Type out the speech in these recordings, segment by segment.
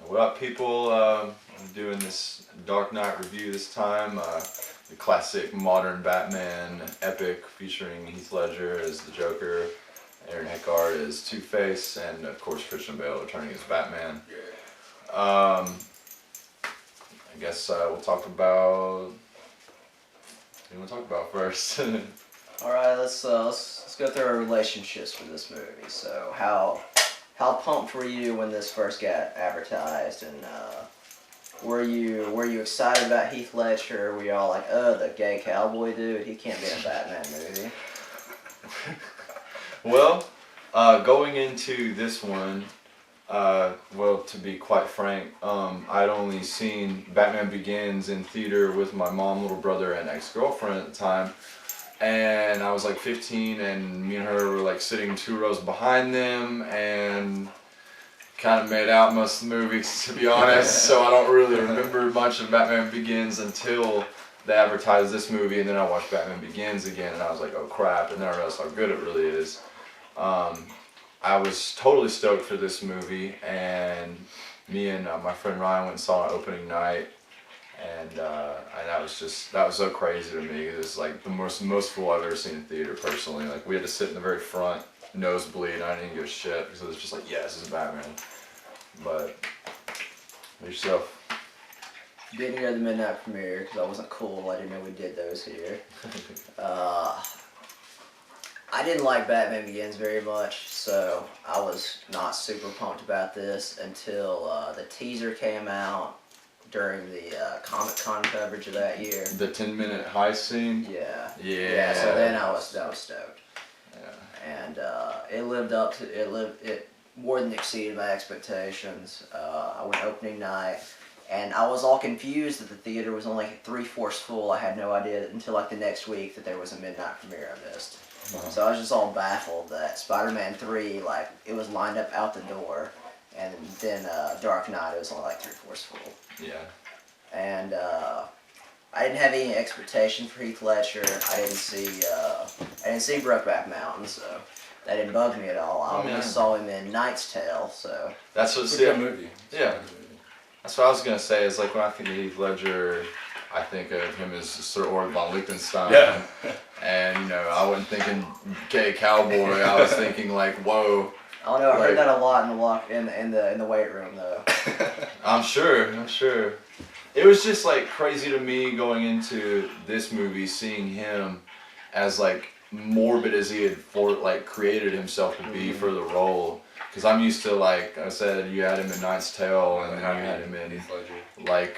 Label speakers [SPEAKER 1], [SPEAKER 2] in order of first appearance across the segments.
[SPEAKER 1] What up, people? I'm doing this Dark Knight review this time. The classic modern Batman epic featuring Heath Ledger as the Joker, Aaron Eckhart as Two-Face, and of course Christian Bale returning as Batman. I guess we'll talk about. What do you want to talk about first?
[SPEAKER 2] All right, let's go through our relationships for this movie. So how pumped were you when this first got advertised, and were you excited about Heath Ledger? Were you all like, oh, the gay cowboy dude, he can't be in a Batman movie?
[SPEAKER 1] Well, going into this one, well, to be quite frank, I'd only seen Batman Begins in theater with my mom, little brother, and ex-girlfriend at the time. And I was like 15, and me and her were like sitting 2 rows behind them, and kind of made out most of the movie, to be honest. So I don't really remember much of Batman Begins until they advertised this movie, and then I watched Batman Begins again, and I was like, oh crap, and then I realized how good it really is. I was totally stoked for this movie, and me and my friend Ryan went and saw it opening night, and that was so crazy to me. It was like the most full I've ever seen in theater personally. Like we had to sit in the very front, nosebleed, and I didn't give a shit because it was just like, yeah, this is Batman. But yourself.
[SPEAKER 2] Didn't go to the midnight premiere because I wasn't cool. I didn't know we did those here. I didn't like Batman Begins very much, so I was not super pumped about this until the teaser came out during the Comic-Con coverage of that year.
[SPEAKER 1] The 10-minute heist scene?
[SPEAKER 2] Yeah.
[SPEAKER 1] Yeah.
[SPEAKER 2] Yeah, so then I was stoked.
[SPEAKER 1] Yeah.
[SPEAKER 2] And it more than exceeded my expectations. I went opening night, and I was all confused that the theater was only like 3/4 full. I had no idea until like the next week that there was a midnight premiere I missed. So I was just all baffled that Spider-Man 3, like, it was lined up out the door, and then Dark Knight, it was only like 3/4 full.
[SPEAKER 1] Yeah.
[SPEAKER 2] And I didn't have any expectation for Heath Ledger. I didn't see Brokeback Mountain, so that didn't bug me at all. I only saw him in Knight's Tale, so.
[SPEAKER 1] That's what's
[SPEAKER 3] a good movie.
[SPEAKER 1] Yeah. That's what I was gonna say. Is like when I think of Heath Ledger, I think of him as Sir Org von Liechtenstein.
[SPEAKER 3] Yeah.
[SPEAKER 1] And I wasn't thinking gay cowboy. I was thinking like, whoa.
[SPEAKER 2] I don't know. I heard that a lot in the weight room though.
[SPEAKER 1] I'm sure. It was just like crazy to me going into this movie, seeing him as like morbid as he had created himself to be for the role. Because I'm used to, like I said, you had him in Knight's Tale, and then you had him in like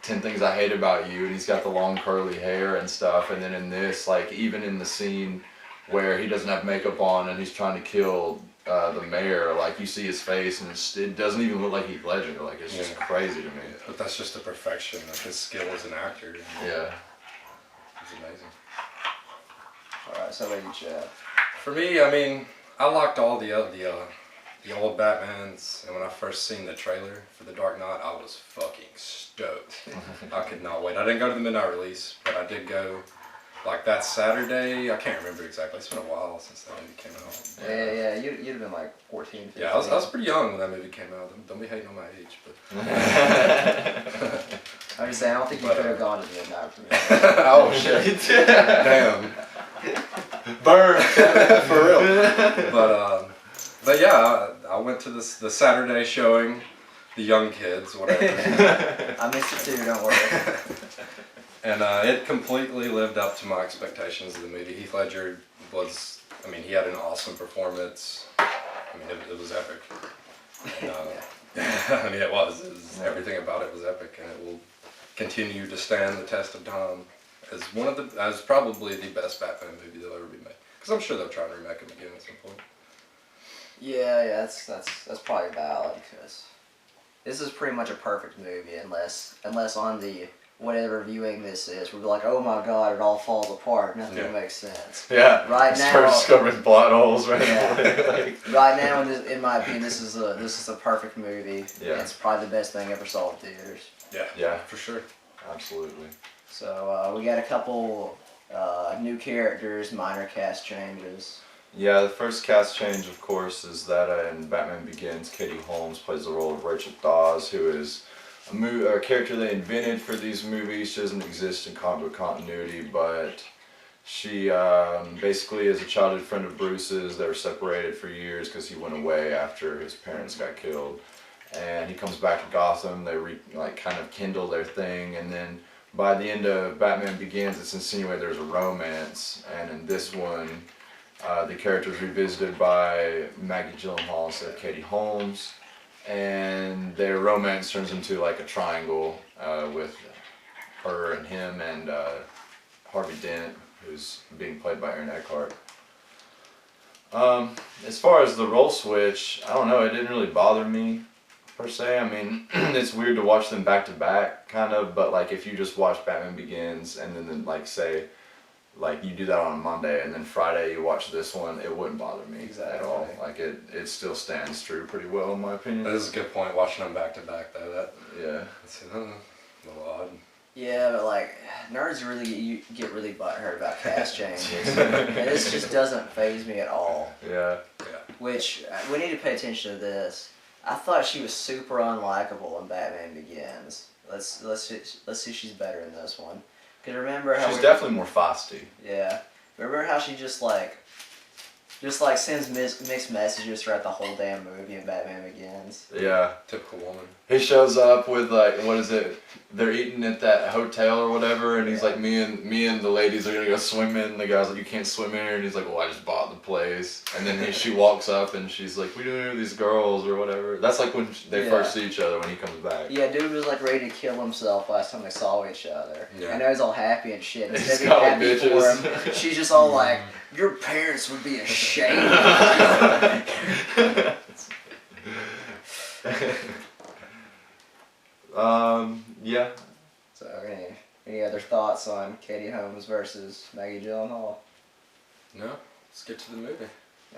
[SPEAKER 1] 10 Things I Hate About You, and he's got the long curly hair and stuff. And then in this, like even in the scene where he doesn't have makeup on and he's trying to kill the mayor, like you see his face and it doesn't even look like Heath Ledger. Like it's just crazy to me.
[SPEAKER 3] But that's just the perfection of his skill as an actor.
[SPEAKER 1] Yeah.
[SPEAKER 3] It's amazing.
[SPEAKER 2] Alright, so what did you chat?
[SPEAKER 3] For me, I mean, I liked all the old Batmans, and when I first seen the trailer for The Dark Knight, I was fucking stoked. I could not wait. I didn't go to the midnight release, but I did go like that Saturday. I can't remember exactly. It's been a while since that movie came out.
[SPEAKER 2] Yeah, you'd have been like 14, 15.
[SPEAKER 3] Yeah, I was pretty young when that movie came out. Don't be hating on my age, but.
[SPEAKER 2] I was saying, I don't think you could have gone to the midnight premiere.
[SPEAKER 3] Oh shit! Damn.
[SPEAKER 1] Burn.
[SPEAKER 3] For real. But yeah, I went to the Saturday showing, the young kids, whatever.
[SPEAKER 2] I missed it too, don't worry.
[SPEAKER 3] And it completely lived up to my expectations of the movie. Heath Ledger he had an awesome performance. I mean, it was epic. And, I mean, it was. Everything about it was epic, and it will continue to stand the test of time as as probably the best Batman movie that'll ever be made. Because I'm sure they'll try and remake him again at some point.
[SPEAKER 2] Yeah, that's probably valid, because this is pretty much a perfect movie unless on the whatever viewing this is, we're like, oh my god, it all falls apart, nothing makes sense.
[SPEAKER 1] Yeah.
[SPEAKER 2] Right now,
[SPEAKER 1] start discovering plot holes right
[SPEAKER 2] right now, in my opinion, this is a perfect movie.
[SPEAKER 1] Yeah.
[SPEAKER 2] It's probably the best thing ever saw in theaters.
[SPEAKER 1] Yeah,
[SPEAKER 3] for sure.
[SPEAKER 1] Absolutely.
[SPEAKER 2] So we got a couple new characters, minor cast changes.
[SPEAKER 1] Yeah, the first cast change, of course, is that in Batman Begins, Katie Holmes plays the role of Rachel Dawes, who is a character they invented for these movies. She doesn't exist in comic book continuity, but she basically is a childhood friend of Bruce's. They were separated for years because he went away after his parents got killed, and he comes back to Gotham. They kind of kindle their thing, and then by the end of Batman Begins, it's insinuated there's a romance, and in this one, the character is revisited by Maggie Gyllenhaal instead of Katie Holmes, and their romance turns into like a triangle with her and him and Harvey Dent, who's being played by Aaron Eckhart. As far as the role switch, I don't know, it didn't really bother me per se. I mean, it's weird to watch them back to back, kind of, but like if you just watch Batman Begins and then like say, like you do that on a Monday and then Friday you watch this one, it wouldn't bother me at all. Like it still stands true pretty well in my opinion.
[SPEAKER 3] That is a good point, watching them back to back though. That's a little odd.
[SPEAKER 2] Yeah, but like nerds really get really butthurt about cast changes, and this just doesn't faze me at all.
[SPEAKER 1] Yeah.
[SPEAKER 2] Which we need to pay attention to this. I thought she was super unlikable in Batman Begins. Let's see she's better in this one. Cause remember how
[SPEAKER 1] she's definitely more feisty.
[SPEAKER 2] Yeah, remember how she just like sends mixed messages throughout the whole damn movie in Batman Begins.
[SPEAKER 1] Yeah.
[SPEAKER 3] Typical woman.
[SPEAKER 1] He shows up with like, what is it? They're eating at that hotel or whatever, and he's like, me and the ladies are gonna go swimming. And the guy's like, you can't swim here, and he's like, well, I just bought the place. And then she walks up and she's like, we don't know these girls or whatever. That's like when they first see each other when he comes back.
[SPEAKER 2] Yeah, dude was like ready to kill himself last time they saw each other.
[SPEAKER 3] Yeah.
[SPEAKER 2] And now he's all happy and shit.
[SPEAKER 1] He's
[SPEAKER 2] Instead of
[SPEAKER 1] got
[SPEAKER 2] being happy
[SPEAKER 1] bitches.
[SPEAKER 2] for him, she's just all like, your parents would be ashamed.
[SPEAKER 1] Yeah.
[SPEAKER 2] So any other thoughts on Katie Holmes versus Maggie Gyllenhaal?
[SPEAKER 3] No, let's get to the movie.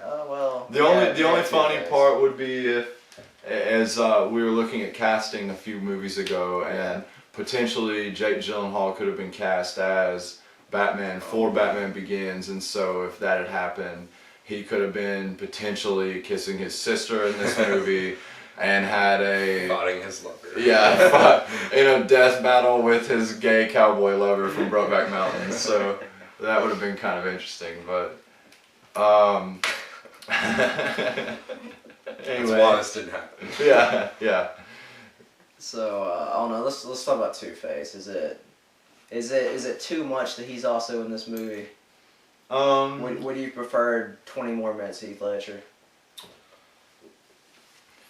[SPEAKER 2] Oh well.
[SPEAKER 1] The only funny part would be if, as we were looking at casting a few movies ago, and potentially Jake Gyllenhaal could have been cast as Batman for Batman Begins, and so if that had happened, he could have been potentially kissing his sister in this movie. And had
[SPEAKER 3] fighting his lover.
[SPEAKER 1] Yeah, in a death battle with his gay cowboy lover from Brokeback Mountain. So that would have been kind of interesting, but
[SPEAKER 3] That's
[SPEAKER 1] anyway.
[SPEAKER 3] why this didn't happen.
[SPEAKER 1] Yeah.
[SPEAKER 2] So I don't know. Let's talk about Two-Face. Is it too much that he's also in this movie? Would you prefer 20 more minutes Heath Ledger?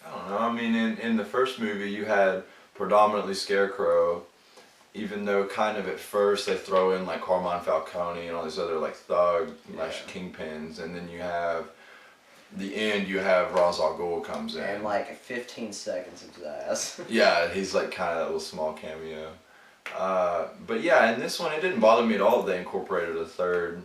[SPEAKER 1] I don't know. I mean, in the first movie, you had predominantly Scarecrow, even though kind of at first they throw in like Carmine Falcone and all these other like thug kingpins, and then you have the end. You have Ra's al Ghul comes in,
[SPEAKER 2] And like 15 seconds of his ass.
[SPEAKER 1] Yeah, he's like kind of that little small cameo. But yeah, in this one, it didn't bother me at all that they incorporated a third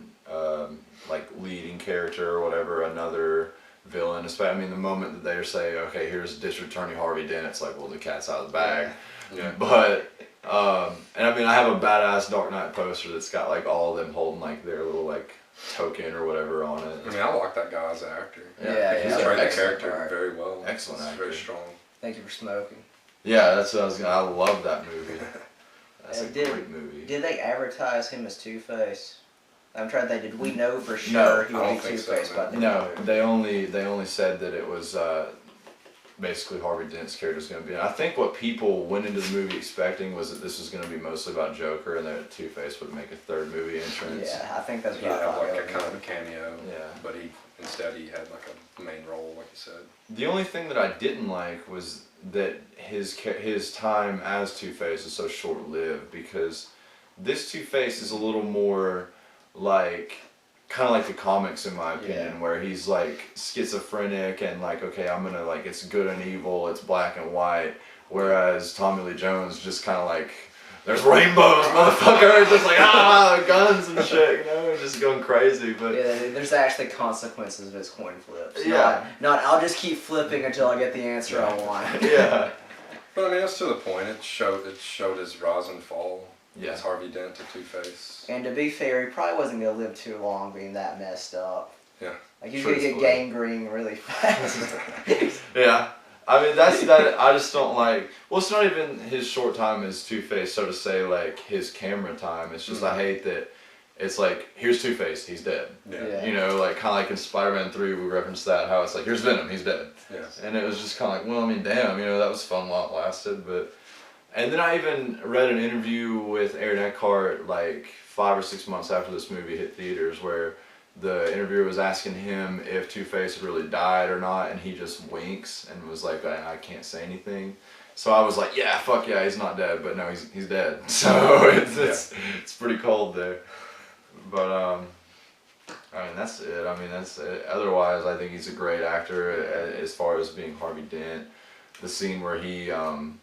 [SPEAKER 1] like leading character or whatever, another villain. I mean, the moment that they say, okay, here's District Attorney Harvey Dent, it's like, well, the cat's out of the bag.
[SPEAKER 3] Yeah.
[SPEAKER 1] But and I mean, I have a badass Dark Knight poster that's got like all of them holding like their little like token or whatever on it.
[SPEAKER 3] I mean, I like that guy as an actor.
[SPEAKER 2] Yeah,
[SPEAKER 3] He's
[SPEAKER 2] yeah.
[SPEAKER 3] played the
[SPEAKER 1] Excellent
[SPEAKER 3] character
[SPEAKER 2] part.
[SPEAKER 3] very well.
[SPEAKER 1] Excellent
[SPEAKER 3] He's
[SPEAKER 1] actor.
[SPEAKER 3] very strong.
[SPEAKER 2] Thank you for smoking.
[SPEAKER 1] Yeah, that's what I was gonna. I love that movie. That's a
[SPEAKER 2] Did-
[SPEAKER 1] great movie.
[SPEAKER 2] Did they advertise him as Two-Face? I'm trying to think. Did we know for sure
[SPEAKER 1] No,
[SPEAKER 2] he
[SPEAKER 3] I
[SPEAKER 2] would
[SPEAKER 3] don't
[SPEAKER 2] be
[SPEAKER 3] think so,
[SPEAKER 2] Two-Face by the
[SPEAKER 1] No, they only said that it was basically Harvey Dent's character was going to be. And I think what people went into the movie expecting was that this was going to be mostly about Joker, and that Two-Face would make a third movie entrance.
[SPEAKER 2] Yeah, I think that's
[SPEAKER 3] He
[SPEAKER 2] what I
[SPEAKER 3] had
[SPEAKER 2] thought.
[SPEAKER 3] like a
[SPEAKER 2] going
[SPEAKER 3] kind of
[SPEAKER 2] in.
[SPEAKER 3] a cameo.
[SPEAKER 1] Yeah.
[SPEAKER 3] But instead he had like a main role, like you said.
[SPEAKER 1] The only thing that I didn't like was that his time as Two-Face is so short-lived, because this Two-Face is a little more like kind of like the comics in my opinion,
[SPEAKER 2] Yeah.
[SPEAKER 1] where he's like schizophrenic and like, okay, I'm gonna like, it's good and evil, it's black and white, whereas Tommy Lee Jones just kind of like, there's rainbows, motherfucker, just like guns and shit, you know, just going crazy. But
[SPEAKER 2] Yeah, there's actually consequences of his coin flips.
[SPEAKER 1] Yeah.
[SPEAKER 2] Not I'll just keep flipping until I get the answer I want.
[SPEAKER 1] yeah,
[SPEAKER 3] But I mean, that's to the point. It showed his rise and fall.
[SPEAKER 1] Yeah.
[SPEAKER 3] As Harvey Dent to Two-Face.
[SPEAKER 2] And to be fair, he probably wasn't gonna live too long being that messed up.
[SPEAKER 3] Yeah.
[SPEAKER 2] Like you're gonna get
[SPEAKER 1] Truthfully.
[SPEAKER 2] gangrene really fast.
[SPEAKER 1] Yeah. I mean, that's that. I just don't like. Well, it's not even his short time as Two-Face, so to say, like his camera time. It's just I hate that. It's like here's Two-Face, he's dead.
[SPEAKER 2] Yeah.
[SPEAKER 1] You know, like kind of like in Spider-Man 3, we referenced that how it's like here's Venom, he's dead.
[SPEAKER 3] Yes.
[SPEAKER 1] And it was just kind of like, well, I mean, damn, you know, that was fun while it lasted, but. And then I even read an interview with Aaron Eckhart like 5 or 6 months after this movie hit theaters, where the interviewer was asking him if Two-Face had really died or not, and he just winks and was like, I can't say anything. So I was like, yeah, fuck yeah, he's not dead, but no, he's dead. So it's pretty cold there. But I mean, that's it. I mean, that's it. Otherwise, I think he's a great actor as far as being Harvey Dent. The scene where he, I'm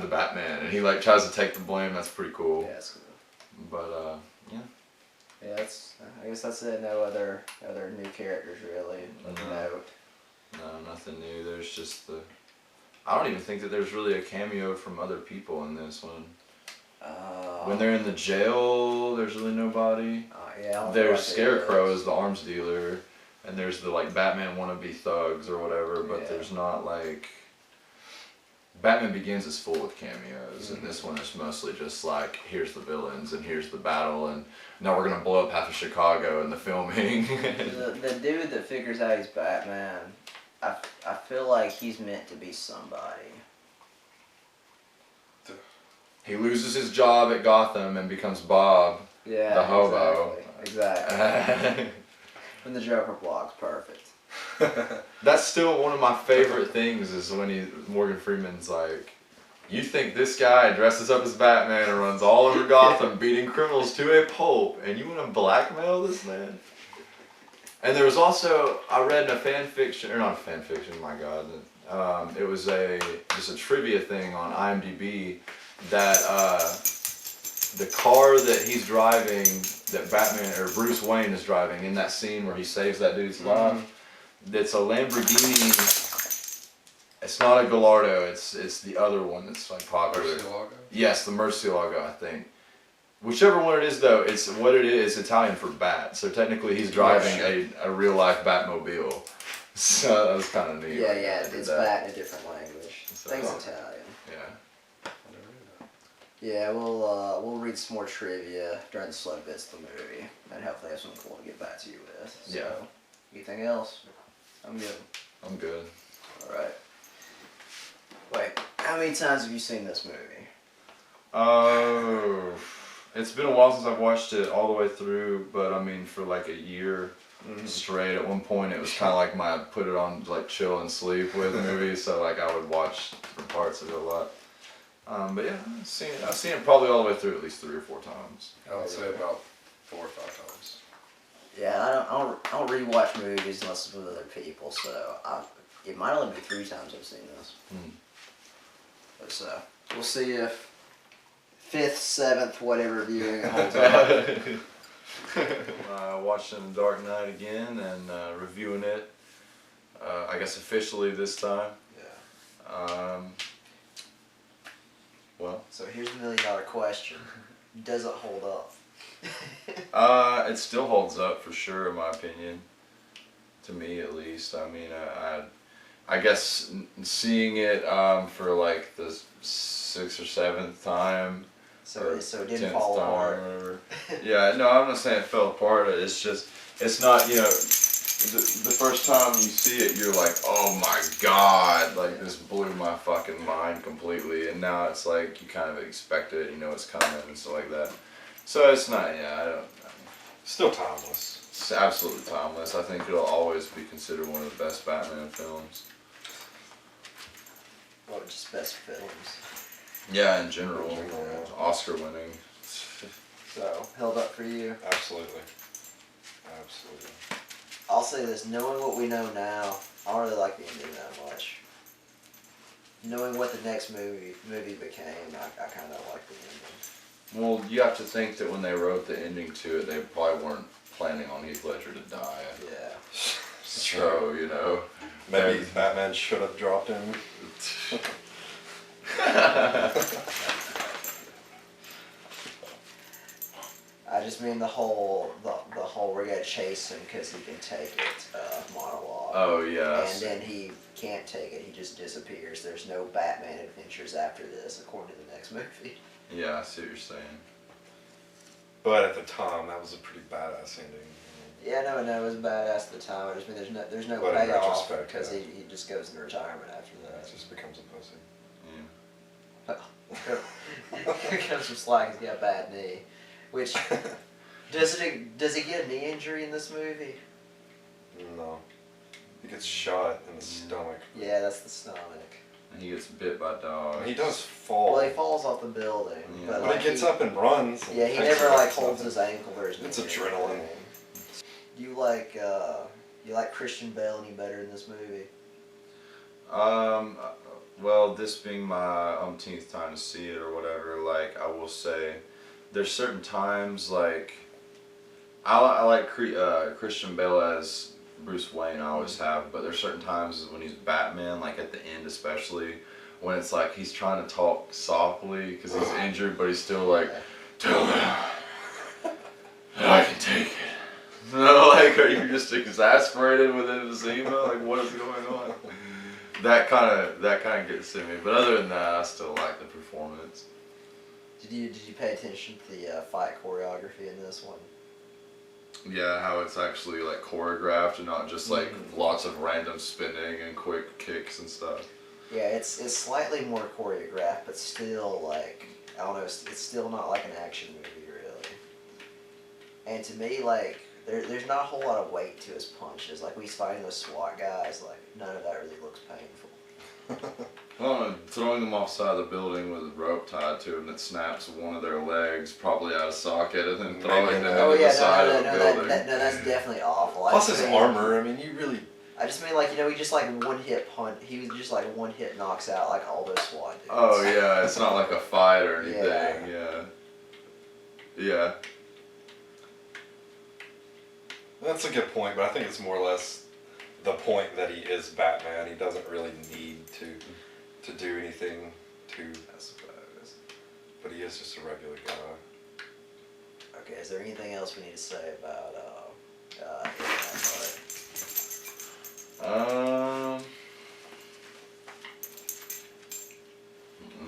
[SPEAKER 1] the Batman, and he like tries to take the blame. That's pretty cool.
[SPEAKER 2] Yeah, that's cool.
[SPEAKER 1] But yeah.
[SPEAKER 2] Yeah, I guess that's it. No other new characters really of
[SPEAKER 1] No.
[SPEAKER 2] note.
[SPEAKER 1] No, nothing new. There's just the. I don't even think that there's really a cameo from other people in this one. When they're in the jail, there's really nobody.
[SPEAKER 2] Yeah, I don't know
[SPEAKER 1] There's
[SPEAKER 2] what they
[SPEAKER 1] Scarecrow
[SPEAKER 2] is.
[SPEAKER 1] as the arms dealer, and there's the like Batman wannabe thugs or whatever. But
[SPEAKER 2] Yeah.
[SPEAKER 1] there's not like. Batman Begins is full with cameos, and this one is mostly just like, here's the villains, and here's the battle, and now we're gonna blow up half of Chicago in the filming.
[SPEAKER 2] The dude that figures out he's Batman, I feel like he's meant to be somebody.
[SPEAKER 1] He loses his job at Gotham and becomes Bob,
[SPEAKER 2] Yeah,
[SPEAKER 1] the hobo.
[SPEAKER 2] Exactly. When the Joker blocks, perfect.
[SPEAKER 1] That's still one of my favorite things is when Morgan Freeman's like, you think this guy dresses up as Batman and runs all over Gotham beating criminals to a pulp, and you want to blackmail this man? And there was also, I read in a fan fiction, or not a fan fiction, my god, it was just a trivia thing on IMDb that the car that he's driving, that Batman, or Bruce Wayne is driving in that scene where he saves that dude's life, it's a Lamborghini. It's not a Gallardo. It's the other one that's like popular.
[SPEAKER 3] Murcielago?
[SPEAKER 1] Yes, the Murcielago, I think. Whichever one it is, though, it's what it is. Italian for bat. So technically, he's driving a real life Batmobile. So that was kind of neat.
[SPEAKER 2] Yeah,
[SPEAKER 1] when I
[SPEAKER 2] yeah,
[SPEAKER 1] did
[SPEAKER 2] it's
[SPEAKER 1] that.
[SPEAKER 2] bat in a different language.
[SPEAKER 1] So-
[SPEAKER 2] Things Italian.
[SPEAKER 1] Yeah.
[SPEAKER 3] I never knew that.
[SPEAKER 2] Yeah, we'll read some more trivia during the slow bits of the movie, and hopefully have something cool to get back to you with. So,
[SPEAKER 1] Yeah.
[SPEAKER 2] anything else? I'm good.
[SPEAKER 1] I'm good.
[SPEAKER 2] All right. Wait, how many times have you seen this movie?
[SPEAKER 1] Oh, it's been a while since I've watched it all the way through, but I mean, for like a year straight. At one point, it was kind of like my put it on like chill and sleep with movie, so like I would watch different parts of it a lot. But yeah, I've seen it probably all the way through at least 3 or 4 times.
[SPEAKER 3] I would say about 4 or 5 times.
[SPEAKER 2] Yeah, I don't rewatch movies unless it's with other people, so it might only be 3 times I've seen this. But so we'll see if 5th, 7th, whatever viewing it holds up.
[SPEAKER 1] Watching Dark Knight again and reviewing it. I guess officially this time.
[SPEAKER 3] Yeah.
[SPEAKER 1] Well,
[SPEAKER 2] So here's the $1 million question: does it hold up?
[SPEAKER 1] it still holds up for sure, in my opinion. To me, at least. I mean, I guess seeing it for like the 6th or 7th time.
[SPEAKER 2] So
[SPEAKER 1] or
[SPEAKER 2] it didn't
[SPEAKER 1] 10th
[SPEAKER 2] fall
[SPEAKER 1] time
[SPEAKER 2] apart.
[SPEAKER 1] or whatever. Yeah, no, I'm not saying it fell apart. It's just, it's not, you know, the first time you see it, you're like, oh my god, like this blew my fucking mind completely. And now it's like, you kind of expect it, you know it's coming and stuff like that. So it's not,
[SPEAKER 3] Still timeless.
[SPEAKER 1] it's absolutely timeless. I think it'll always be considered one of the best Batman films.
[SPEAKER 2] Or just best films.
[SPEAKER 1] Yeah, in general,
[SPEAKER 3] In general, yeah.
[SPEAKER 1] Oscar winning.
[SPEAKER 2] So held up for you.
[SPEAKER 3] Absolutely. Absolutely.
[SPEAKER 2] I'll say this: knowing what we know now, I don't really like the ending that much. Knowing what the next movie became, I kind of like the ending.
[SPEAKER 1] Well, you have to think that when they wrote the ending to it, they probably weren't planning on Heath Ledger to die.
[SPEAKER 2] Yeah.
[SPEAKER 1] So, you know.
[SPEAKER 3] Maybe Batman should have dropped him.
[SPEAKER 2] I just mean the whole we're gonna chase him because he can take it monologue.
[SPEAKER 1] Oh yeah.
[SPEAKER 2] And then he can't take it. He just disappears. There's no Batman adventures after this, according to the next movie.
[SPEAKER 1] Yeah, I see what you're saying.
[SPEAKER 3] But at the time, that was a pretty badass ending.
[SPEAKER 2] Yeah, no, it was badass at the time. I just mean there's no
[SPEAKER 3] But in
[SPEAKER 2] payoff
[SPEAKER 3] retrospect,
[SPEAKER 2] because
[SPEAKER 3] yeah.
[SPEAKER 2] he just goes into retirement after
[SPEAKER 3] It
[SPEAKER 2] that.
[SPEAKER 3] just becomes a pussy.
[SPEAKER 2] Here comes some slack. He's got a bad knee. Which does he get a knee injury in this movie?
[SPEAKER 3] No. He gets shot in the stomach.
[SPEAKER 2] Yeah, that's the stomach.
[SPEAKER 1] And he gets bit by dogs.
[SPEAKER 3] He does fall.
[SPEAKER 2] Well, he falls off the building,
[SPEAKER 1] Yeah.
[SPEAKER 2] but
[SPEAKER 3] But
[SPEAKER 2] like
[SPEAKER 3] he gets up and runs. And
[SPEAKER 2] Yeah, he
[SPEAKER 3] takes
[SPEAKER 2] never
[SPEAKER 3] it
[SPEAKER 2] like
[SPEAKER 3] it's
[SPEAKER 2] holds
[SPEAKER 3] nothing.
[SPEAKER 2] his ankle or his knee.
[SPEAKER 3] It's
[SPEAKER 2] or
[SPEAKER 3] adrenaline.
[SPEAKER 2] anything. Do you like Christian Bale any better in this movie?
[SPEAKER 1] Well, this being my umpteenth time to see it or whatever, like I will say, there's certain times like I like Christian Bale as Bruce Wayne. I always have, but there's certain times when he's Batman, like at the end especially, when it's like he's trying to talk softly because he's injured, but he's still like, tell them that I can take it. No, like, are you just exasperated with emphysema? Like, what is going on? That kind of gets to me. But other than that, I still like the performance.
[SPEAKER 2] Did you pay attention to the fight choreography in this one?
[SPEAKER 1] Yeah, how it's actually like choreographed and not just like lots of random spinning and quick kicks and stuff.
[SPEAKER 2] Yeah, it's slightly more choreographed, but still like I don't know, it's still not like an action movie really. And to me, like there's not a whole lot of weight to his punches. Like when he's fighting those SWAT guys, like none of that really looks painful.
[SPEAKER 1] Well, throwing them off side of the building with a rope tied to them that snaps one of their legs probably out of socket and then throwing them
[SPEAKER 2] Oh
[SPEAKER 1] into
[SPEAKER 2] yeah,
[SPEAKER 1] the side of the
[SPEAKER 2] no,
[SPEAKER 1] building.
[SPEAKER 2] that's definitely awful.
[SPEAKER 3] Plus
[SPEAKER 2] I
[SPEAKER 3] his
[SPEAKER 2] just mean-
[SPEAKER 3] armor. I mean, you really.
[SPEAKER 2] I just mean like he just like one hit punch. He was just like one hit knocks out like all those SWAT dudes.
[SPEAKER 1] Oh yeah, it's not like a fight or anything.
[SPEAKER 2] Yeah.
[SPEAKER 1] Yeah.
[SPEAKER 3] That's a good point, but I think it's more or less the point that he is Batman. He doesn't really need to do anything to.
[SPEAKER 1] I suppose.
[SPEAKER 3] But he is just a regular guy.
[SPEAKER 2] Okay, is there anything else we need to say about that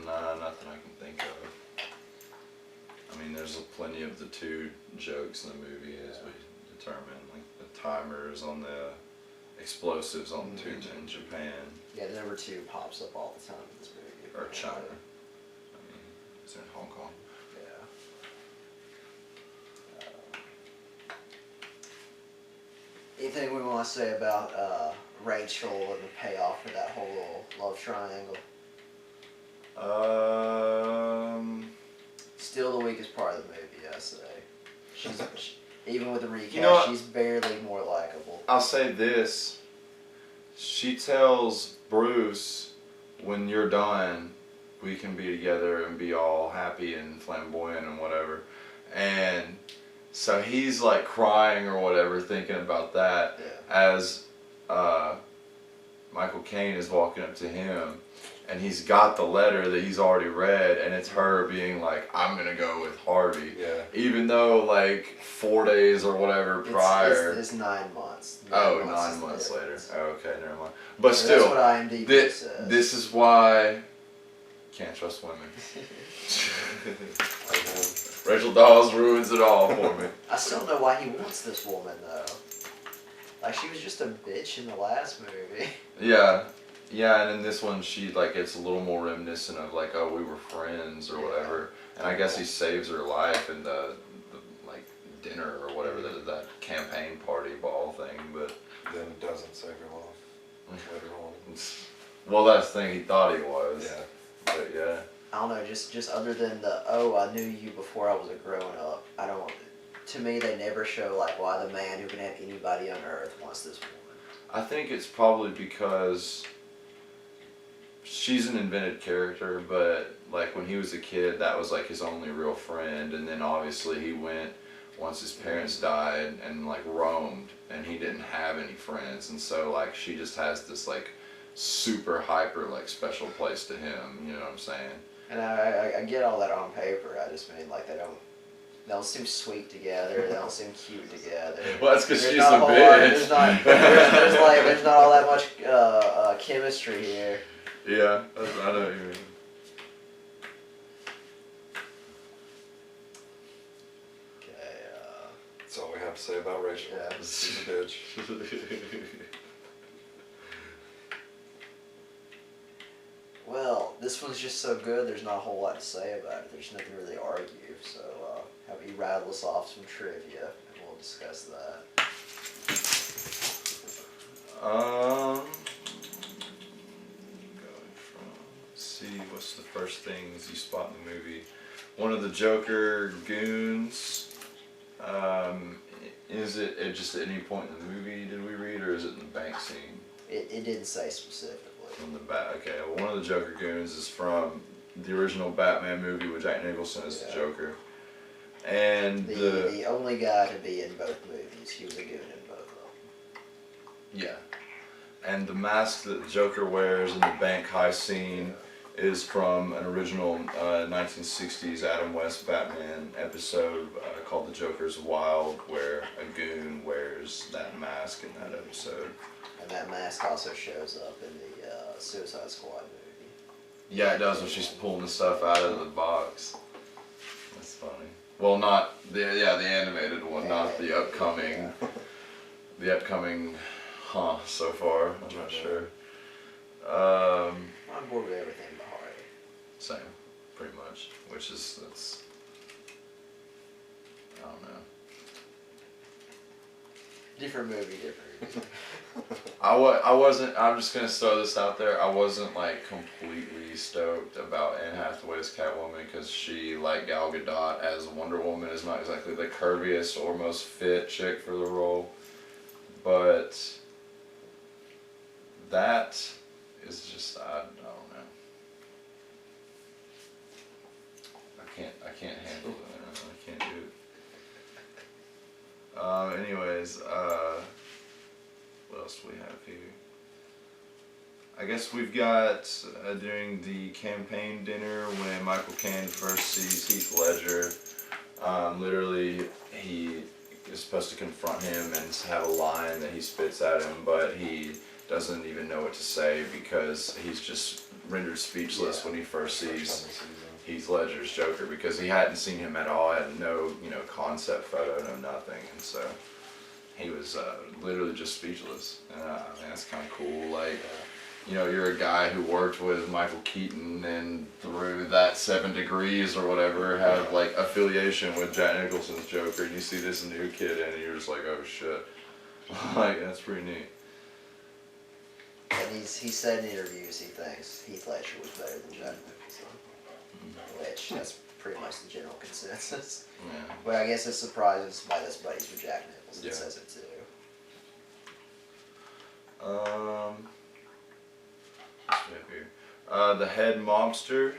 [SPEAKER 1] Nah, nothing I can think of. I mean, there's plenty of the two jokes in the movie as we determined, like the timers on the explosives on the tubes in Japan
[SPEAKER 2] Yeah, the number 2 pops up all the time in this movie.
[SPEAKER 1] or China. I mean, it's in Hong Kong.
[SPEAKER 2] Yeah. Anything we want to say about Rachel and the payoff for that whole little love triangle? Still the weakest part of the movie, I say. She's even with the recast,
[SPEAKER 1] You know what?
[SPEAKER 2] she's barely more likable.
[SPEAKER 1] I'll say this. She tells Bruce, when you're done, we can be together and be all happy and flamboyant and whatever. And so he's like crying or whatever, thinking about that as Michael Caine is walking up to him. And he's got the letter that he's already read, and it's her being like, I'm going to go with Harvey.
[SPEAKER 3] Yeah.
[SPEAKER 1] Even though, like, 4 days or whatever prior.
[SPEAKER 2] It's 9 months.
[SPEAKER 1] 9 months later. Okay, never mind. But
[SPEAKER 2] So
[SPEAKER 1] still,
[SPEAKER 2] that's what IMDb says.
[SPEAKER 1] this is why can't trust women. Rachel Dawes ruins it all for me.
[SPEAKER 2] I still don't know why he wants this woman, though. Like, she was just a bitch in the last movie.
[SPEAKER 1] Yeah, and in this one, she like it's a little more reminiscent of like, oh, we were friends or whatever. And I guess he saves her life in the like dinner or whatever that campaign party ball thing, but
[SPEAKER 3] Then doesn't save her life later on.
[SPEAKER 1] well, that's the thing. He thought he was.
[SPEAKER 3] Yeah.
[SPEAKER 1] But yeah.
[SPEAKER 2] I don't know, just other than I knew you before I was a grown up. I don't. To me, they never show like why the man who can have anybody on Earth wants this woman.
[SPEAKER 1] I think it's probably because she's an invented character, but like when he was a kid, that was like his only real friend, and then obviously he went once his parents died and like roamed, and he didn't have any friends, and so like she just has this like super hyper like special place to him. You know what I'm saying?
[SPEAKER 2] And I get all that on paper. I just mean like they don't They don't seem sweet together. They don't seem cute together.
[SPEAKER 1] Well, that's because
[SPEAKER 2] There's
[SPEAKER 1] she's
[SPEAKER 2] not
[SPEAKER 1] a
[SPEAKER 2] a whole lot-
[SPEAKER 1] bitch.
[SPEAKER 2] there's not all that much chemistry here.
[SPEAKER 1] Yeah, I know what you mean.
[SPEAKER 2] Okay.
[SPEAKER 3] That's all we have to say about Rachel.
[SPEAKER 2] Yeah.
[SPEAKER 3] She's a bitch.
[SPEAKER 2] Well, this one's just so good. There's not a whole lot to say about it. There's nothing really to argue. So, how about you rattle us off some trivia, and we'll discuss that.
[SPEAKER 1] Going from, let's see, what's the first things you spot in the movie? One of the Joker goons. Is it at just at any point in the movie did we read, or is it in the bank scene?
[SPEAKER 2] It didn't say specifically.
[SPEAKER 1] From the bat. Okay, well, one of the Joker goons is from the original Batman movie with Jack Nicholson as the
[SPEAKER 2] Yeah.
[SPEAKER 1] Joker, and
[SPEAKER 2] The only guy to be in both movies. He was a goon in both of them.
[SPEAKER 1] yeah, and the mask that the Joker wears in the bank heist scene is from an original 1960s Adam West Batman episode called The Joker's Wild, where a goon wears that mask in that episode.
[SPEAKER 2] And that mask also shows up in the Suicide Squad movie.
[SPEAKER 1] Yeah, it does when she's pulling the stuff out of the box. That's funny. Well, not the animated one, not the upcoming.
[SPEAKER 2] Yeah.
[SPEAKER 1] The upcoming, so far. I'm not sure.
[SPEAKER 2] I'm on board with everything but Harley.
[SPEAKER 1] Same, pretty much. That's. I don't know.
[SPEAKER 2] Different movie, different reason.
[SPEAKER 1] I wasn't. I'm just gonna throw this out there. I wasn't like completely stoked about Anne Hathaway's Catwoman because she, like Gal Gadot as Wonder Woman, is not exactly the curviest or most fit chick for the role. But that is just I don't know. I can't handle it. I can't do it. Anyways, what else do we have here? I guess we've got during the campaign dinner when Michael Caine first sees Heath Ledger. Literally, he is supposed to confront him and have a line that he spits at him, but he doesn't even know what to say because he's just rendered speechless when he first sees Heath Ledger's Joker because he hadn't seen him at all, had no concept photo, no nothing, and so he was literally just speechless. And I mean, that's kind of cool. Like, you're a guy who worked with Michael Keaton and through that 7 Degrees or whatever have like affiliation with Jack Nicholson's Joker, and you see this new kid and you're just like, oh shit. Like, that's pretty neat.
[SPEAKER 2] And he said in interviews he thinks Heath Ledger was better than Jack Nicholson. Which, that's pretty much the general consensus.
[SPEAKER 1] Yeah.
[SPEAKER 2] But I guess it's surprising somebody that's buddies with Jack Nicholson
[SPEAKER 3] Yeah.
[SPEAKER 2] says it too.
[SPEAKER 1] What's we have here? The head mobster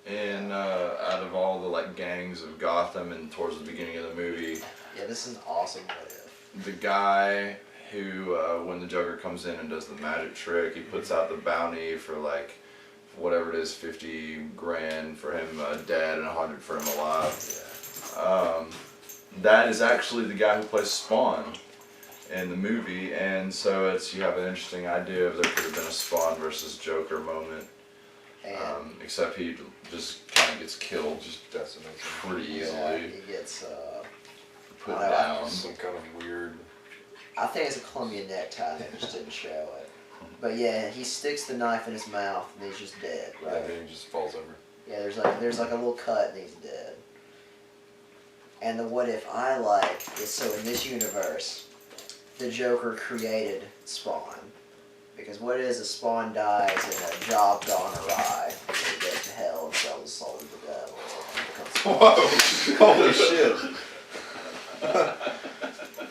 [SPEAKER 1] in out of all the like gangs of Gotham and towards the beginning of the movie,
[SPEAKER 2] Yeah, this is an awesome what if.
[SPEAKER 1] the guy who when the Joker comes in and does the magic trick, he puts out the bounty for like whatever it is, 50 grand for him dead and 100 for him alive.
[SPEAKER 2] Yeah.
[SPEAKER 1] That is actually the guy who plays Spawn in the movie, and so you have an interesting idea of there could have been a Spawn versus Joker moment.
[SPEAKER 2] And
[SPEAKER 1] Except he just kind of gets killed just
[SPEAKER 3] Decimates him.
[SPEAKER 1] pretty
[SPEAKER 2] yeah,
[SPEAKER 1] easily,
[SPEAKER 2] he gets
[SPEAKER 1] put
[SPEAKER 2] I know,
[SPEAKER 1] down.
[SPEAKER 3] Some kind of weird.
[SPEAKER 2] I think it's a Columbia necktie, they just didn't show it. But yeah, he sticks the knife in his mouth and he's just dead,
[SPEAKER 3] Yeah,
[SPEAKER 2] right?
[SPEAKER 3] then he just falls over.
[SPEAKER 2] Yeah, there's like a little cut and he's dead. And the what if I like is so in this universe, the Joker created Spawn. Because what is a Spawn dies in a job gone awry, and he goes to hell and sells his soul to the devil. And becomes
[SPEAKER 3] Whoa! Holy shit!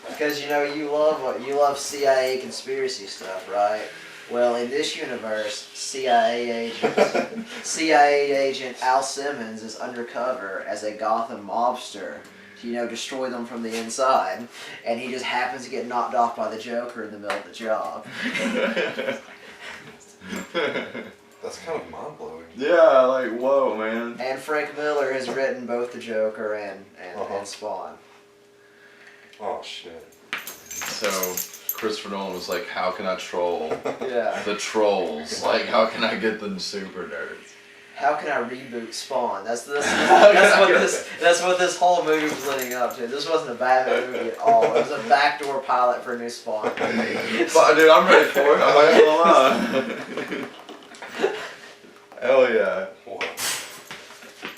[SPEAKER 2] Because you love CIA conspiracy stuff, right? Well, in this universe, CIA agent Al Simmons is undercover as a Gotham mobster to destroy them from the inside, and he just happens to get knocked off by the Joker in the middle of the job.
[SPEAKER 3] That's That's kind of mind blowing.
[SPEAKER 1] Yeah, like whoa, man.
[SPEAKER 2] And Frank Miller has written both the Joker and Spawn.
[SPEAKER 3] Oh shit.
[SPEAKER 1] So Christopher Nolan was like, how can I troll
[SPEAKER 2] Yeah.
[SPEAKER 1] the trolls? Like, how can I get the super nerds?
[SPEAKER 2] How can I reboot Spawn? That's what this whole movie was leading up to. This wasn't a Batman movie at all. It was a backdoor pilot for a new Spawn movie.
[SPEAKER 1] But, dude, I'm ready for it. I'm not gonna lie. Hell yeah.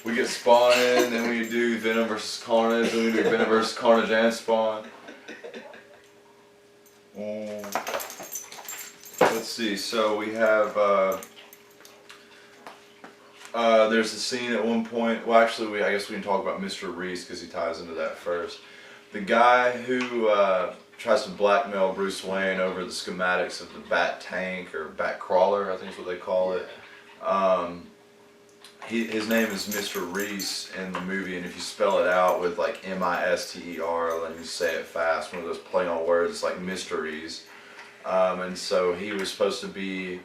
[SPEAKER 1] We get Spawn in, then we do Venom vs. Carnage, then we do Venom vs. Carnage and Spawn. Let's see, so we have, there's a scene at one point, well actually I guess we can talk about Mr. Reese because he ties into that first. The guy who tries to blackmail Bruce Wayne over the schematics of the Bat Tank or Bat Crawler, I think is what they call it. His name is Mr. Reese in the movie, and if you spell it out with like M-I-S-T-E-R, let me say it fast, one of those plain old words, it's like mysteries. And so he was supposed to be,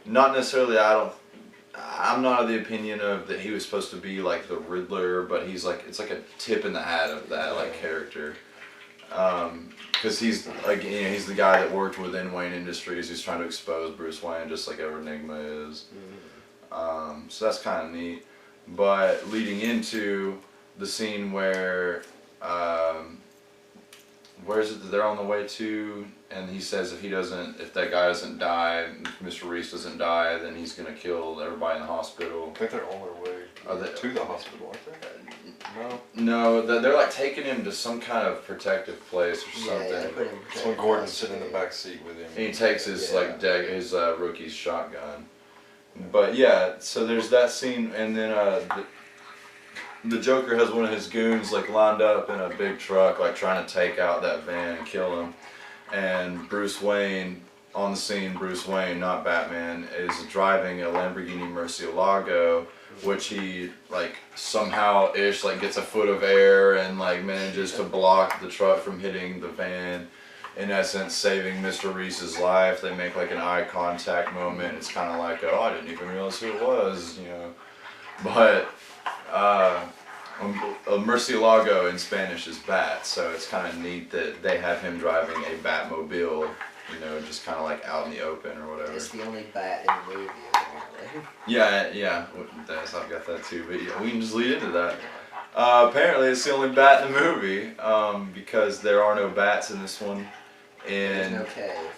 [SPEAKER 1] not necessarily, I'm not of the opinion of that he was supposed to be like the Riddler, but he's like, it's like a tip in the hat of that like character. Because he's like, you know, he's the guy that worked within Wayne Industries who's trying to expose Bruce Wayne just like Enigma is. So that's kind of neat. But leading into the scene where is it that they're on the way to, and he says if that guy doesn't die, if Mr. Reese doesn't die, then he's gonna kill everybody in the hospital.
[SPEAKER 3] I think they're on their way to the hospital, aren't they?
[SPEAKER 1] No, they're like taking him to some kind of protective place or something.
[SPEAKER 2] Yeah, they put him
[SPEAKER 3] That's when Gordon's sitting in the back seat with him.
[SPEAKER 1] And he takes his his rookie's shotgun. But yeah, so there's that scene, and then the Joker has one of his goons like lined up in a big truck, like trying to take out that van and kill him. And Bruce Wayne, on the scene, Bruce Wayne, not Batman, is driving a Lamborghini Murcielago, which he like somehow-ish like gets a foot of air and like manages to block the truck from hitting the van. In essence, saving Mr. Reese's life. They make like an eye contact moment. It's kind of like, oh, I didn't even realize who it was, you know. But Murcielago in Spanish is bat, so it's kind of neat that they have him driving a Batmobile, you know, just kind of like out in the open or whatever.
[SPEAKER 2] It's the only bat in the movie, apparently.
[SPEAKER 1] Yeah, I've got that too, but yeah, we can just lead into that. Apparently it's the only bat in the movie, because there are no bats in this one. And
[SPEAKER 2] There's no cave.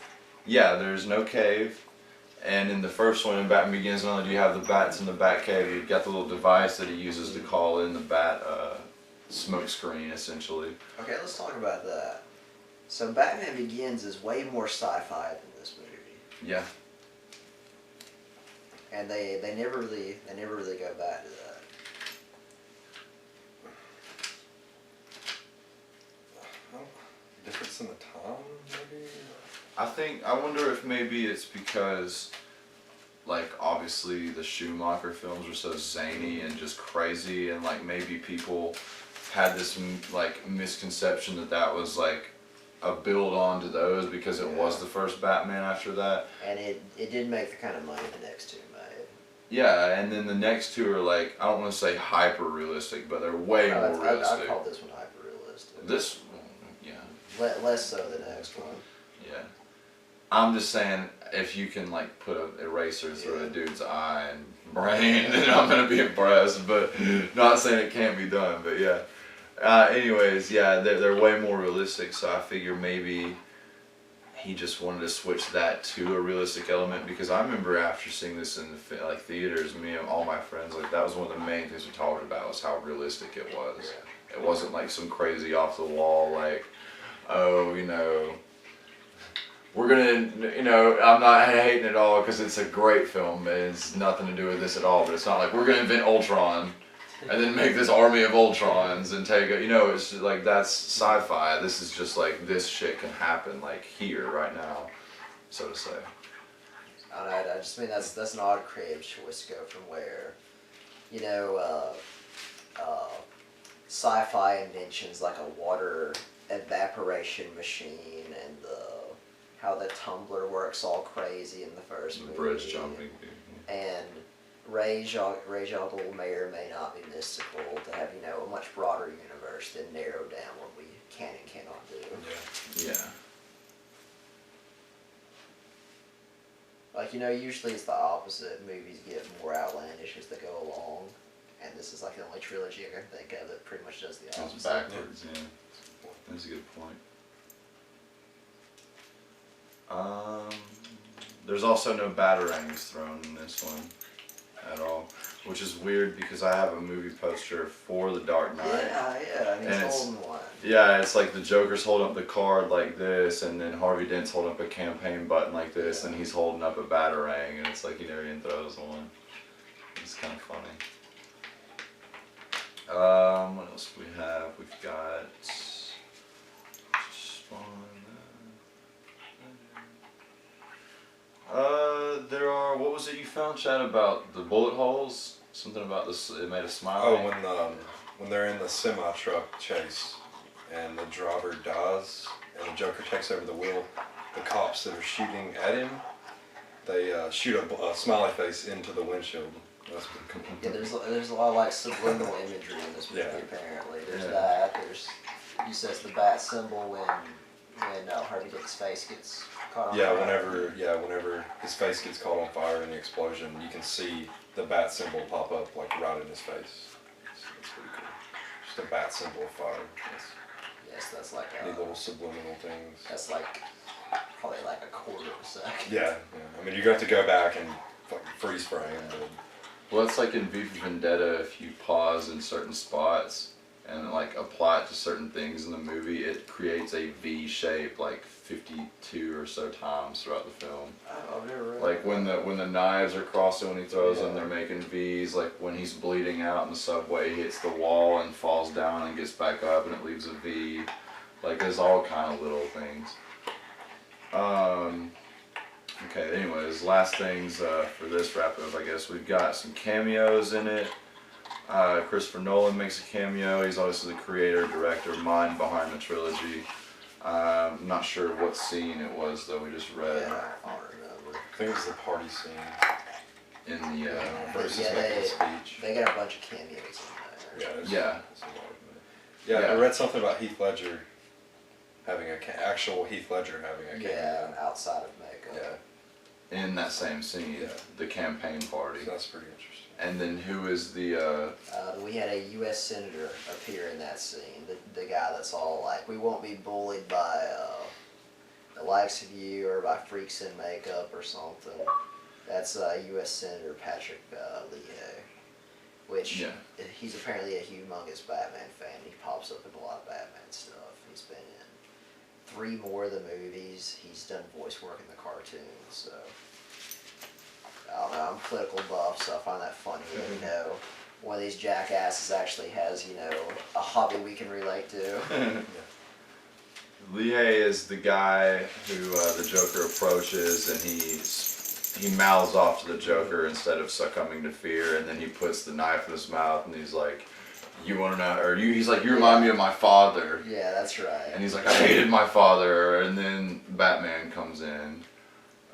[SPEAKER 1] Yeah, there's no cave. And in the first one, in Batman Begins, not only do you have the bats in the bat cave, you've got the little device that he uses to call in the bat smoke screen, essentially.
[SPEAKER 2] Okay, let's talk about that. So Batman Begins is way more sci-fi than this movie.
[SPEAKER 1] Yeah.
[SPEAKER 2] And they never really go back to that.
[SPEAKER 3] Difference in the time, maybe?
[SPEAKER 1] I wonder if maybe it's because, like, obviously the Schumacher films were so zany and just crazy, and like maybe people had this like misconception that was like a build on to those because it was the first Batman after that.
[SPEAKER 2] And it did make the kind of money the next two made.
[SPEAKER 1] Yeah, and then the next two are like, I don't want to say hyper realistic, but they're way more realistic.
[SPEAKER 2] I'd call this one hyper realistic.
[SPEAKER 1] This, yeah.
[SPEAKER 2] Less so the next one.
[SPEAKER 1] Yeah. I'm just saying, if you can like put an eraser through a dude's eye and brain, then I'm gonna be impressed. But not saying it can't be done. But yeah. Anyways, yeah, they're way more realistic. So I figure maybe he just wanted to switch that to a realistic element, because I remember after seeing this in the like theaters, me and all my friends, like that was one of the main things we talked about, was how realistic it was. Yeah. It wasn't like some crazy off the wall like, oh, you know, we're gonna, you know, I'm not hating it all because it's a great film. It's nothing to do with this at all, but it's not like we're gonna invent Ultron and then make this army of Ultrons and take it, you know, it's just like, that's sci-fi. This is just like, this shit can happen like here, right now, so to say.
[SPEAKER 2] I don't know, I just mean that's an odd creative choice to go from where, you know, sci-fi inventions like a water evaporation machine and how the tumbler works all crazy in the first movie.
[SPEAKER 1] Bridge jumping.
[SPEAKER 2] And Rage Al may or may not be mystical to have, a much broader universe than narrow down what we can and cannot do.
[SPEAKER 3] Yeah.
[SPEAKER 1] Yeah.
[SPEAKER 2] Like, usually it's the opposite. Movies get more outlandish as they go along. And this is like the only trilogy I can think of that pretty much does the
[SPEAKER 1] It's
[SPEAKER 2] opposite.
[SPEAKER 1] backwards, yeah. That's a good point. There's also no batarangs thrown in this one at all, which is weird because I have a movie poster for The Dark Knight.
[SPEAKER 2] Yeah, and he's
[SPEAKER 1] And it's-
[SPEAKER 2] holding one.
[SPEAKER 1] Yeah, it's like the Joker's holding up the card like this, and then Harvey Dent's holding up a campaign button like this, and he's holding up a batarang, and it's like he never even throws one. It's kind of funny. What else do we have? We've got there are. What was it you found, Chad, about the bullet holes? Something about this. It made a smile.
[SPEAKER 3] Oh, when they're in the semi truck chase, and the driver dies, and the Joker takes over the wheel, the cops that are shooting at him, they shoot a smiley face into the windshield. That's pretty cool.
[SPEAKER 2] Yeah, there's a lot of like subliminal imagery in this movie.
[SPEAKER 3] Yeah.
[SPEAKER 2] Apparently, there's
[SPEAKER 1] Yeah.
[SPEAKER 2] that. There's he says the bat symbol when Harvey Dent's face gets caught on
[SPEAKER 3] Yeah,
[SPEAKER 2] fire.
[SPEAKER 3] whenever his face gets caught on fire in the explosion, you can see the bat symbol pop up like right in his face. It's pretty cool. Just a bat symbol of fire.
[SPEAKER 2] Yes, that's like
[SPEAKER 3] Neat little subliminal things.
[SPEAKER 2] that's like probably like a quarter of a second.
[SPEAKER 3] Yeah. I mean, you're going to have to go back and fucking freeze frame. But
[SPEAKER 1] Well, it's like in V for Vendetta, if you pause in certain spots and like apply it to certain things in the movie, it creates a V shape like 52 or so times throughout the film.
[SPEAKER 2] Oh, I've never read
[SPEAKER 1] Like
[SPEAKER 2] that.
[SPEAKER 1] when the knives are crossing when he throws them,
[SPEAKER 3] Yeah.
[SPEAKER 1] they're making V's. Like when he's bleeding out in the subway, he hits the wall and falls down and gets back up and it leaves a V. Like there's all kind of little things. Okay, anyways, last things for this wrap up, I guess. We've got some cameos in it. Christopher Nolan makes a cameo. He's obviously the creator, director, mind behind the trilogy. I'm not sure what scene it was, though. We just read
[SPEAKER 2] Yeah, I don't remember.
[SPEAKER 3] I think it was the party scene.
[SPEAKER 1] in the.
[SPEAKER 3] Versus
[SPEAKER 2] Yeah,
[SPEAKER 3] making a
[SPEAKER 2] they-
[SPEAKER 3] speech.
[SPEAKER 2] They got a bunch of cameos in there.
[SPEAKER 3] Yeah.
[SPEAKER 1] Yeah.
[SPEAKER 3] Yeah,
[SPEAKER 1] Yeah.
[SPEAKER 3] I read something about Heath Ledger having actual Heath Ledger having a
[SPEAKER 2] Yeah,
[SPEAKER 3] cameo.
[SPEAKER 2] outside of makeup.
[SPEAKER 3] Yeah.
[SPEAKER 1] In that same scene,
[SPEAKER 3] Yeah.
[SPEAKER 1] the campaign party.
[SPEAKER 3] So that's pretty interesting.
[SPEAKER 1] And then who is the.
[SPEAKER 2] We had a U.S. senator appear in that scene. The guy that's all like, we won't be bullied by the likes of you or by freaks in makeup or something. That's U.S. Senator Patrick Leahy, which
[SPEAKER 1] Yeah.
[SPEAKER 2] he's apparently a humongous Batman fan. He pops up in a lot of Batman stuff. He's been in 3 more of the movies. He's done voice work in the cartoons, so. I don't know, I'm political buff, so I find that funny that, one of these jackasses actually has, a hobby we can relate to.
[SPEAKER 1] Lié is the guy who the Joker approaches, and he mouths off to the Joker instead of succumbing to fear, and then he puts the knife in his mouth, and he's like, "You want to know?" Or he's like, "You remind me of my father,"
[SPEAKER 2] Yeah, that's right.
[SPEAKER 1] and he's like, "I hated my father," and then Batman comes in,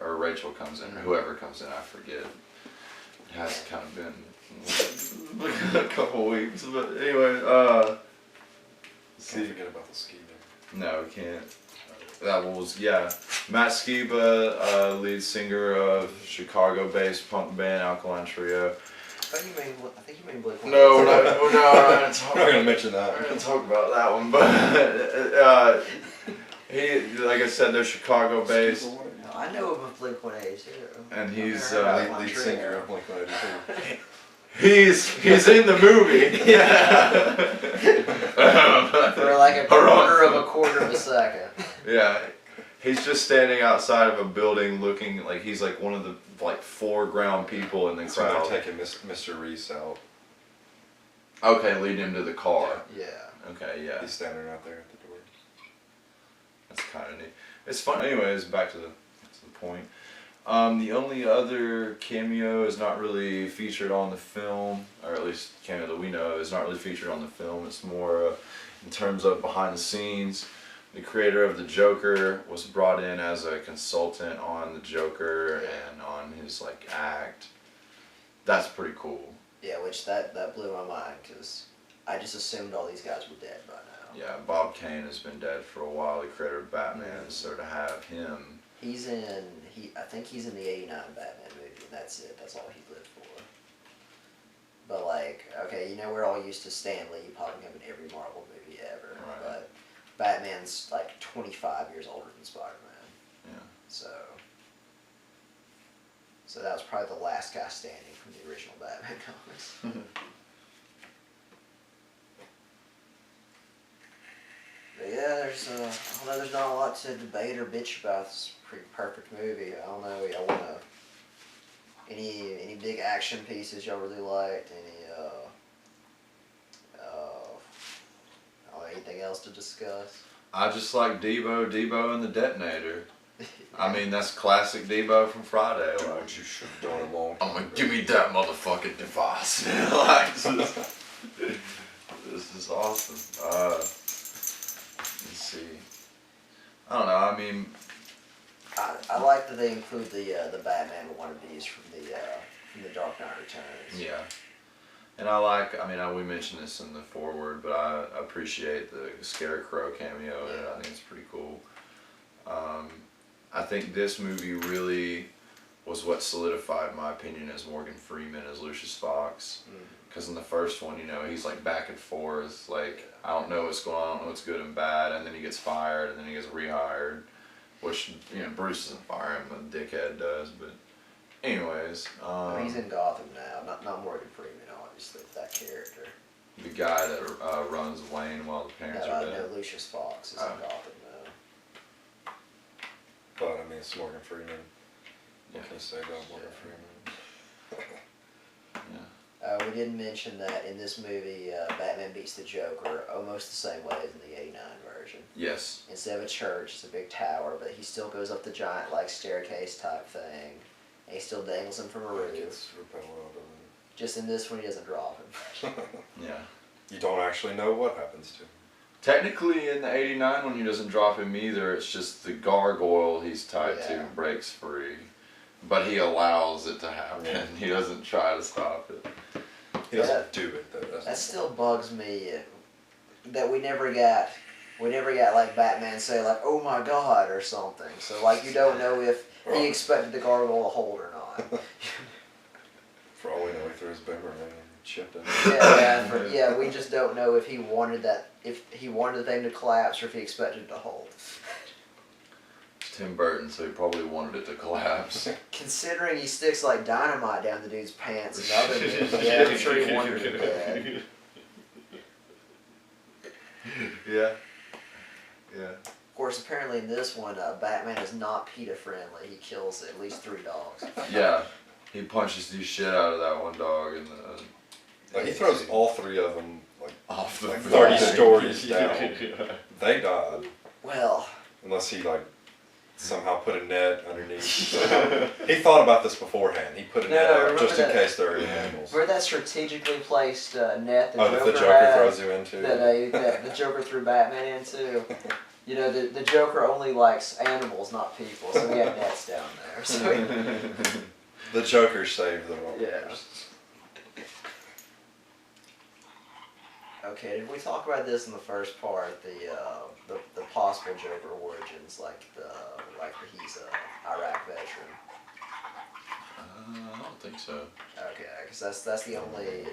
[SPEAKER 1] or Rachel comes in, or whoever comes in, I forget. It has kind of been a couple weeks, but anyway,
[SPEAKER 3] Can't
[SPEAKER 1] see.
[SPEAKER 3] forget about the ski there.
[SPEAKER 1] No, we can't. That was, yeah. Matt Skiba, lead singer of Chicago-based punk band Alkaline Trio.
[SPEAKER 2] I think you mean Blake.
[SPEAKER 1] No, we're not gonna
[SPEAKER 3] I'm not
[SPEAKER 1] talk.
[SPEAKER 3] gonna mention
[SPEAKER 1] We're
[SPEAKER 3] that.
[SPEAKER 1] gonna talk about that one, but he, like I said, they're Chicago-based,
[SPEAKER 2] No, I know him with Blink-182.
[SPEAKER 1] and he's
[SPEAKER 3] Lead singer of Blink-182.
[SPEAKER 1] he's in the movie.
[SPEAKER 2] For like a quarter of a second.
[SPEAKER 1] Yeah, he's just standing outside of a building looking like he's like one of the like foreground people in the
[SPEAKER 3] So they're
[SPEAKER 1] crowd.
[SPEAKER 3] taking Mr. Reese out.
[SPEAKER 1] Okay, lead him to the car.
[SPEAKER 2] Yeah.
[SPEAKER 1] Okay, yeah,
[SPEAKER 3] He's standing out there at the door.
[SPEAKER 1] that's kind of neat. It's fun. Anyways, back to the point. The only other cameo is not really featured on the film, or at least cameo that we know is not really featured on the film. It's more in terms of behind the scenes. The creator of the Joker was brought in as a consultant on the Joker and on his like act. That's pretty cool.
[SPEAKER 2] Yeah, which that blew my mind because I just assumed all these guys were dead by now.
[SPEAKER 1] Yeah, Bob Kane has been dead for a while. The creator of Batman, so to have him.
[SPEAKER 2] I think he's in the '89 Batman movie, and that's it. That's all he lived for. But like, okay, you know we're all used to Stan Lee popping up in every Marvel movie ever,
[SPEAKER 1] Right.
[SPEAKER 2] but Batman's like 25 years older than Spider-Man.
[SPEAKER 1] Yeah.
[SPEAKER 2] So that was probably the last guy standing from the original Batman comics. But yeah, I don't know, there's not a lot to debate or bitch about. It's a pretty perfect movie. I don't know, y'all wanna, any big action pieces y'all really liked? Anything else to discuss?
[SPEAKER 1] I just like Debo and the detonator. I mean, that's classic Debo from Friday. Like,
[SPEAKER 3] Which you should have done a long
[SPEAKER 1] I'm
[SPEAKER 3] time
[SPEAKER 1] like,
[SPEAKER 3] ago.
[SPEAKER 1] give me that motherfucking device. Like, this is awesome. Let's see. I don't know. I mean,
[SPEAKER 2] I like that they include the Batman wannabes from the Dark Knight Returns.
[SPEAKER 1] yeah. And I mean, we mentioned this in the foreword, but I appreciate the Scarecrow cameo, and I think it's pretty cool. I think this movie really was what solidified my opinion as Morgan Freeman as Lucius Fox. Because in the first one, you know, he's like back and forth, like, I don't know what's going on, I don't know what's good and bad, and then he gets fired, and then he gets rehired, which, you know, Bruce doesn't fire him, the dickhead does, but anyways.
[SPEAKER 2] He's in Gotham now, not Morgan Freeman, obviously, that character.
[SPEAKER 1] The guy that runs Wayne while the parents are dead.
[SPEAKER 2] No, Lucius Fox is in Gotham now.
[SPEAKER 3] But I mean, it's Morgan Freeman. What
[SPEAKER 1] Yeah.
[SPEAKER 3] can you say about Morgan Freeman?
[SPEAKER 1] Yeah.
[SPEAKER 2] We didn't mention that in this movie, Batman beats the Joker almost the same way as in the '89 version.
[SPEAKER 1] Yes.
[SPEAKER 2] Instead of a church, it's a big tower, but he still goes up the giant like staircase type thing. And he still dangles him from a roof.
[SPEAKER 3] It's repellent.
[SPEAKER 2] Just in this one, he doesn't drop him.
[SPEAKER 1] Yeah.
[SPEAKER 3] You don't actually know what happens to him.
[SPEAKER 1] Technically, in the '89 one, he doesn't drop him either. It's just the gargoyle he's tied to
[SPEAKER 2] Yeah.
[SPEAKER 1] breaks free, but he allows it to happen.
[SPEAKER 3] Yeah.
[SPEAKER 1] He doesn't try to stop it.
[SPEAKER 3] He doesn't do it though.
[SPEAKER 2] That still bugs me that we never got like Batman say like, "Oh my God" or something. So like you don't know if he expected the gargoyle to hold or not.
[SPEAKER 3] For all we know, he threw his boomerang and chipped it.
[SPEAKER 2] Yeah, we just don't know if he wanted the thing to collapse or if he expected it to hold.
[SPEAKER 1] It's Tim Burton, so he probably wanted it to collapse.
[SPEAKER 2] Considering he sticks like dynamite down the dude's pants and other movies, yeah, I'm sure he wanted it dead.
[SPEAKER 1] Yeah. Yeah.
[SPEAKER 2] Of course, apparently in this one, Batman is not PETA friendly. He kills at least 3 dogs.
[SPEAKER 1] Yeah. He punches the shit out of that one dog and
[SPEAKER 3] Like, he throws all 3 of them like
[SPEAKER 1] off the
[SPEAKER 3] like
[SPEAKER 1] building.
[SPEAKER 3] 30 stories down.
[SPEAKER 1] Yeah.
[SPEAKER 3] They died
[SPEAKER 2] Well,
[SPEAKER 3] unless he like somehow put a net underneath. He thought about this beforehand. He put a net out
[SPEAKER 2] remember
[SPEAKER 3] just in
[SPEAKER 2] that-
[SPEAKER 3] case there are any animals.
[SPEAKER 2] where that strategically placed net
[SPEAKER 3] Oh, that the Joker
[SPEAKER 2] had,
[SPEAKER 3] throws you into.
[SPEAKER 2] that the Joker threw Batman into. You know, the Joker only likes animals, not people, so he had nets down there. So he,
[SPEAKER 3] The Joker saved them all.
[SPEAKER 2] Yeah. Okay, did we talk about this in the first part? The possible Joker origins, like he's a Iraq veteran.
[SPEAKER 1] I don't think so.
[SPEAKER 2] Okay, because that's the only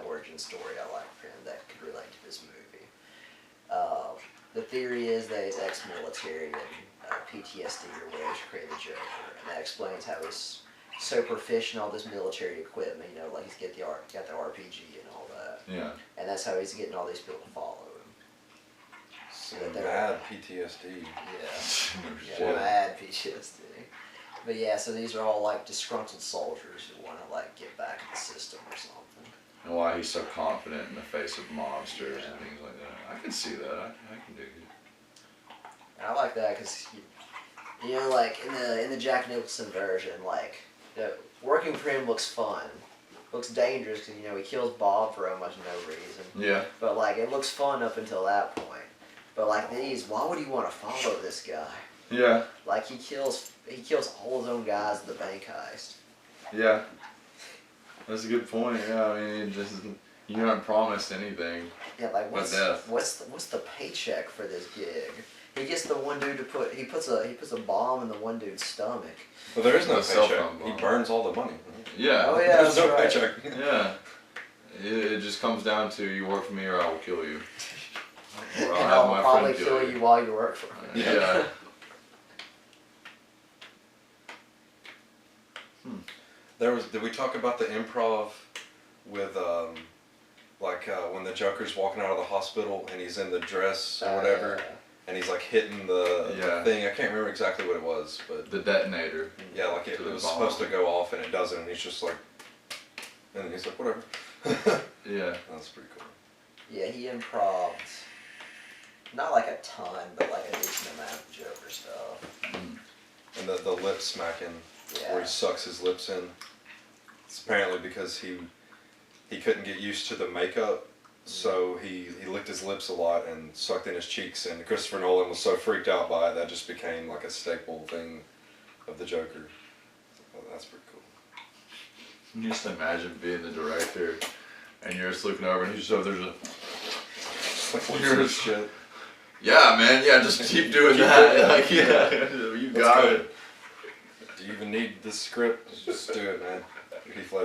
[SPEAKER 2] origin story I like for him that could relate to this movie. The theory is that he's ex-military and PTSD or whatever to create the Joker, and that explains how he's so proficient in all this military equipment. You know, like he's got the RPG and all that,
[SPEAKER 1] Yeah.
[SPEAKER 2] and that's how he's getting all these people to follow him.
[SPEAKER 3] Some
[SPEAKER 2] That they're-
[SPEAKER 3] mad PTSD.
[SPEAKER 2] Yeah, mad PTSD. But yeah, so these are all like disgruntled soldiers who want to like get back in the system or something.
[SPEAKER 1] And why he's so confident in the face of mobsters and things like that. I can see that. I can dig it.
[SPEAKER 2] And I like that because you know, like in the Jack Nicholson version, like working for him looks fun, looks dangerous because you know he kills Bob for almost no reason.
[SPEAKER 1] Yeah.
[SPEAKER 2] But like it looks fun up until that point. But like these, why would he want to follow this guy?
[SPEAKER 1] Yeah.
[SPEAKER 2] Like he kills all his own guys in the bank heist.
[SPEAKER 1] Yeah. That's a good point. Yeah, I mean, you aren't promised anything.
[SPEAKER 2] Yeah, like
[SPEAKER 1] But death.
[SPEAKER 2] what's the paycheck for this gig? He gets the one dude to he puts a bomb in the one dude's stomach.
[SPEAKER 3] Well, there is no
[SPEAKER 1] The cell
[SPEAKER 3] paycheck.
[SPEAKER 1] phone
[SPEAKER 3] He
[SPEAKER 1] bomb.
[SPEAKER 3] burns all the money.
[SPEAKER 1] Yeah.
[SPEAKER 2] Oh, yeah.
[SPEAKER 3] There's no
[SPEAKER 2] that's right.
[SPEAKER 3] paycheck.
[SPEAKER 1] Yeah. It just comes down to you work for me or I will kill you. Or
[SPEAKER 2] And
[SPEAKER 1] I'll
[SPEAKER 2] I'll
[SPEAKER 1] have my
[SPEAKER 2] probably
[SPEAKER 1] friend
[SPEAKER 2] kill you while you work for me.
[SPEAKER 1] Yeah.
[SPEAKER 3] Did we talk about the improv with when the Joker's walking out of the hospital and he's in the dress or whatever and he's like hitting the
[SPEAKER 1] Yeah.
[SPEAKER 3] thing? I can't remember exactly what it was, but
[SPEAKER 1] The detonator.
[SPEAKER 3] yeah, like it
[SPEAKER 1] To the
[SPEAKER 3] was
[SPEAKER 1] bomb.
[SPEAKER 3] supposed to go off and it doesn't, and he's just like, and he's like, whatever.
[SPEAKER 1] Yeah.
[SPEAKER 3] That's pretty cool.
[SPEAKER 2] Yeah, he improved not like a ton, but like a decent amount of Joker stuff.
[SPEAKER 3] And the lip smacking, where
[SPEAKER 2] Yeah.
[SPEAKER 3] he sucks his lips in. It's apparently because he couldn't get used to the makeup, so he licked his lips a lot and sucked in his cheeks. And Christopher Nolan was so freaked out by it that just became like a staple thing of the Joker. Well, that's pretty cool.
[SPEAKER 1] Can you just imagine being the director and you're just looking over and he's just there's a
[SPEAKER 3] Like,
[SPEAKER 1] Weird.
[SPEAKER 3] shit.
[SPEAKER 1] yeah, man, yeah, just keep doing
[SPEAKER 3] Keep
[SPEAKER 1] that.
[SPEAKER 3] doing it.
[SPEAKER 1] Like, yeah, you
[SPEAKER 3] Let's
[SPEAKER 1] got
[SPEAKER 3] go.
[SPEAKER 1] it.
[SPEAKER 3] Do you even need this script? Just do it, man. Heath Ledger.